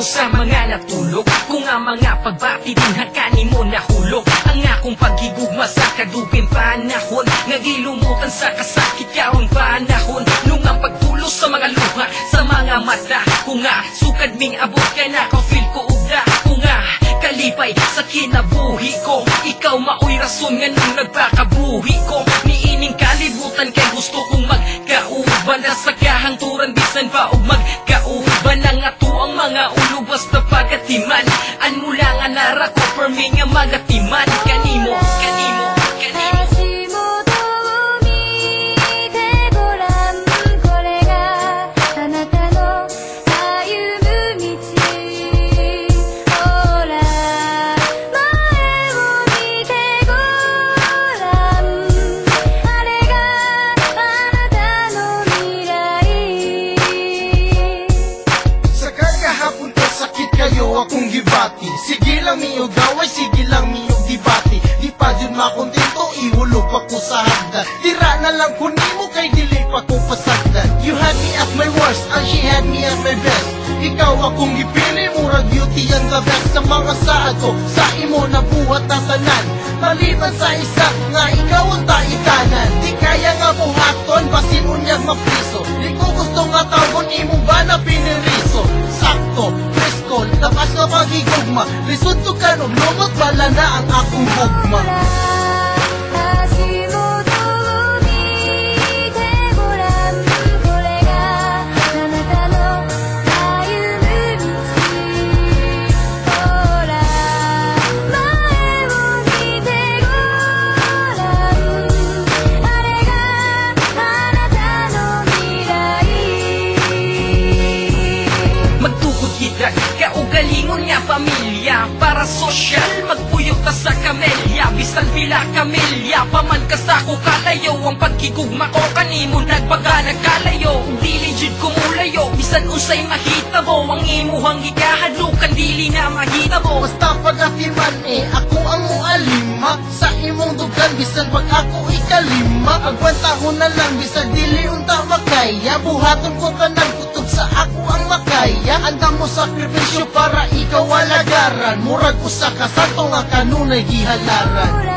Sa mga natulog, kung ang mga pagbati din hangkanin mo nahulog. Ang akong pagigugma sa kaduping panahon, nagilumutan sa kasakit karong panahon. Nung ang pagtulos sa mga luha, sa mga mata ko nga, sukad ming abot ka na ka feel ko ugda ko nga. Kalipay sa kinabuhi ko, ikaw maoy rason nga nung nagpakabuhi ko. Niining kalibutan kay gusto kong magkauban, sa kahangturan bisan pa og magkauban. Ang ato ang mga ulo basta pagatiman, an mula nga nara ko per me nga magatiman. Kanimo, kanimo, kanimo. Akong gibati, sige lang miyo gaway, sige lang miyo dibati. Di pa dyan makontento, ihulog pa ko sa hagdan. Tira na lang ko nimo kay dili pa ko pasagdan. You had me at my worst, and she had me at my best. Ikaw akong gipili, murag beauty and the best. Sa mga saad ko, sa imo na buhat na tanan. Maliban sa isa, nga ikaw ang taitanan. Di kaya nga buhaton, basin unyag mapriso. Di ko gusto nga tawon, imo ba na piniriso? Sakto, presko, labas na pagigugma. Lisod to kanon, lumot bala na ang akong hugma. Kaugalingon nga pamilya, para sosyal magpuyok ta sa kamelya. Bisan pila kamelya, paman ka sa ko kalayo. Ang pagkigugma ko kanimo nagbaga nagkalayo. Dili jud ko mulayo, bisan unsay mahita mo. Ang imuhang gikahadukan dili na mahita mo. Basta pagatiman ako ang mualima. Sa imong dugan, bisan pag ako ikalima. Agwantahon na lang, bisan dili unta makaya. Buhaton ko tanan kutog sa ako ang makaya. Andam mo sakripisyo para ikaw alagaran. Murag usa ka santo nga kanunay gihalaran.